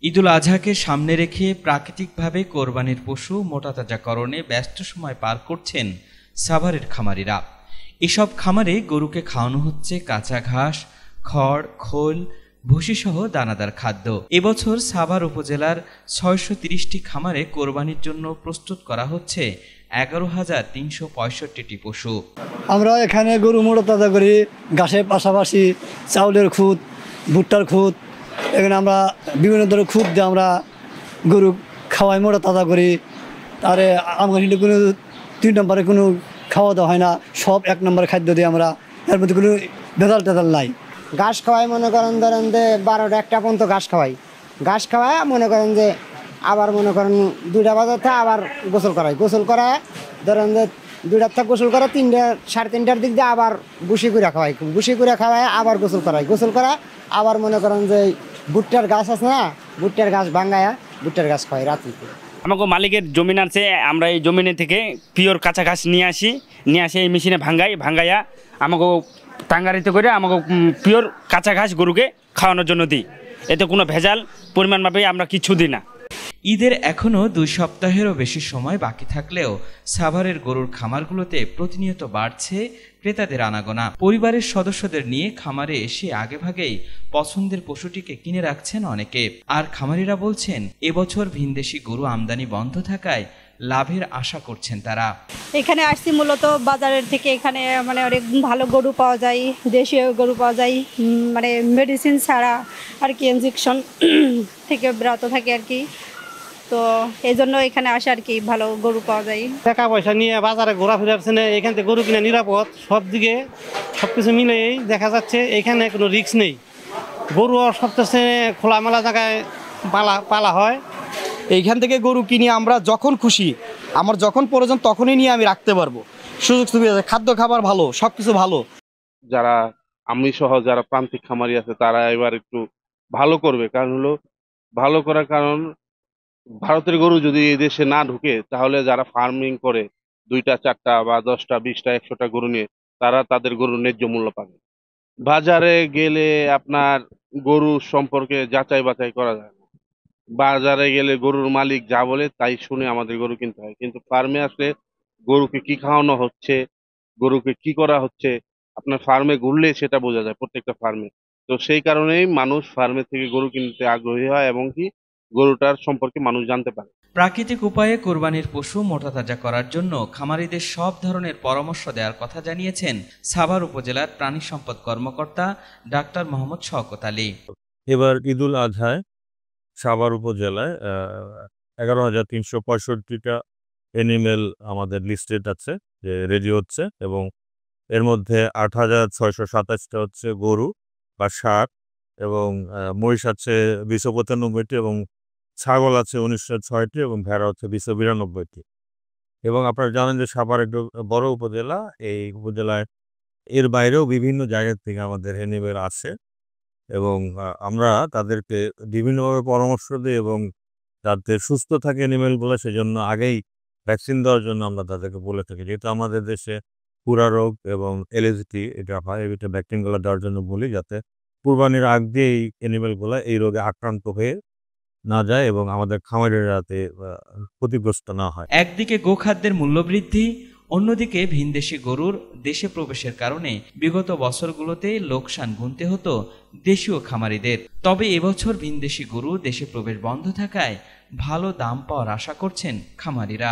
ঈদুল আজহাকে সামনে রেখে প্রাকৃতিকভাবে কোরবানির পশু মোটাতাজাকরণে ব্যস্ত সময় পার করছেন সাভারের খামারিরা। এসব খামারে গরুকে খাওয়ানো হচ্ছে কাঁচা ঘাস, খড়, খোল, ভুসিসহ দানাদার খাদ্য। এবছর সাভার উপজেলার ৬৩০টি খামারে কোরবানির জন্য প্রস্তুত করা হচ্ছে ১১,৩৬৫টি পশু। আমরা এখানে গরু মোটাতাজা করি, ঘাসের পাশাপাশি চাউলের খুদ, ভুট্টার খুদ, এখানে আমরা বিভিন্ন ধরনের খুদ দিয়ে আমরা গরু খাওয়াই, মোটাতাজা করি। তারে আমার কোনো ২ নম্বরে কোনো খাওয়া দাওয়া হয় না, সব ১ নম্বরের খাদ্য দিয়ে আমরা, এর মধ্যে কোনো ভেজাল টেজাল নাই। ঘাস খাওয়াই মনে করেন ধরেন যে ১২টা ১টা পর্যন্ত ঘাস খাওয়াই মনে করেন যে আবার মনে করেন ২টা বাজাতে আবার গোসল করায় ধরেন যে ২টার থেকে গোসল করা ৩টা ৩:৩০টার দিক দিয়ে আবার ভুসি করে খাওয়াই আবার গোসল করায় আবার মনে করেন যে ভুট্টার গাছ আছে না, ভুট্টার গাছ ভাঙায়া ভুট্টার গাছ খাওয়াই রাত্রি। আমাকে মালিকের জমিন আছে, আমরা এই জমিনে থেকে পিওর কাঁচা ঘাস নিয়ে আসি এই মেশিনে ভাঙ্গাইয়া আমাকে টাঙ্গারিতে করে আমাকে পিওর কাঁচা ঘাস গরুকে খাওয়ানোর জন্য দিই। এতে কোনো ভেজাল পরিমাণভাবে আমরা কিছু দিই না। ঈদের এখনও ২ সপ্তাহেরও বেশি সময় বাকি থাকলেও সাভারের গরুর খামারগুলোতে প্রতিনিয়ত বাড়ছে ক্রেতাদের আনাগোনা। পরিবারের সদস্যদের নিয়ে খামারে এসে আগেভাগেই পছন্দের পশুটিকে কিনে রাখছেন অনেকে। আর খামারিরা বলছেন, এবছর ভিনদেশি গরু আমদানি বন্ধ থাকায় লাভের আশা করছেন তারা। এখানে আসছি মূলত বাজারের থেকে, এখানে মানে অনেক ভালো গরু পাওয়া যায়, দেশীয় গরু পাওয়া যায়, মানে মেডিসিন ছাড়া আর কি, ইনজেকশন থেকে বিরত থাকে আর কি। তো এই জন্য এখানে আসে আর কি, ভালো গরু পাওয়া যায়। টাকা পয়সা নিয়ে বাজারে ঘোরাফেরা আসছে না, এখান থেকে গরু কিনা নিরাপদ, সব দিকে সবকিছু মিলেই দেখা যাচ্ছে এখানে কোনো রিস্ক নেই। গরু সবচেয়ে খোলামেলা জায়গায় পালা হয়। এইখান থেকে গরু কিনে আমরা যখন খুশি, আমার যখন প্রয়োজন তখনই নিয়ে আমি রাখতে পারবো। সুযোগ সুবিধা, খাদ্য খাবার ভালো, সবকিছু ভালো। যারা আমি সহ যারা প্রান্তিক খামারি আছে তারা এবার একটু ভালো করবে, কারণ হলো ভালো করার কারণ ভারতের গরু যদি এই দেশে না ঢুকে তাহলে যারা ফার্মিং করে 2টা 4টা বা 10টা 20টা 100টা গরু নিয়ে তারা তাদের গরুর ন্যায্য মূল্য পাবে। বাজারে গেলে আপনার গরু সম্পর্কে যাচাই বাছাই করা যায় না। বাজারে গেলে গরুর মালিক যা বলে তাই শুনে আমাদের গরু কিনতে হয়, কিন্তু ফার্মে আসলে গরুকে কি খাওয়ানো হচ্ছে, গরুকে কি করা হচ্ছে, আপনার ফার্মে ঘুরলে সেটা বোঝা যায় প্রত্যেকটা ফার্মে। তো সেই কারণেই মানুষ ফার্মে থেকে গরু কিনতে আগ্রহী হয় এবং কি গরুটার সম্পর্কে মানুষ জানতে পারে। প্রাকৃতিক উপায়ে কোরবানির পশু মোটাতাজা করার জন্য খামারিদের সব ধরনের পরামর্শ দেওয়ার কথা জানিয়েছেন সাভার উপজেলার প্রাণী সম্পদ কর্মকর্তা ডাক্তার মোহাম্মদ শওকত আলী। এবার ঈদুল আজহায় সাভার উপজেলায় ১১,৩৬৫টা এনিমেল আমাদের লিস্টেড আছে, যে রেডি হচ্ছে, এবং এর মধ্যে ৮,৬২৭টা হচ্ছে গরু বা ষাঁড়, এবং মহিষ আছে ২৯৫টি, এবং ছাগল আছে ১৯০৬টি, এবং ভেড়া হচ্ছে ২৯২টি। এবং আপনারা জানেন যে সাভার একটু বড় উপজেলা, এই উপজেলায় এর বাইরেও বিভিন্ন জায়গা থেকে আমাদের এনিমেল আসে, এবং আমরা তাদেরকে বিভিন্নভাবে পরামর্শ দিই এবং যাতে সুস্থ থাকে এনিমেলগুলো, সেজন্য আগেই ভ্যাকসিন দেওয়ার জন্য আমরা তাদেরকে বলে থাকি। যেহেতু আমাদের দেশে পুরা রোগ এবং এলএসডি এটা হয়, এটা ভ্যাকসিনগুলো দেওয়ার জন্য বলি, যাতে কুরবানির আগ দিয়ে এই এনিমেলগুলো এই রোগে আক্রান্ত হয়ে না যায় এবং আমাদের খামারের যাতে ক্ষতিগ্রস্ত না হয়। একদিকে গোখাদ্যের মূল্য বৃদ্ধি, অন্যদিকে ভিনদেশি গরুর দেশে প্রবেশের কারণে বিগত বছরগুলোতে লোকসান গুনতে হতো দেশীয় খামারিদের। তবে এবছর ভিনদেশি গরু দেশে প্রবেশ বন্ধ থাকায় ভালো দাম পাওয়ার আশা করছেন খামারিরা।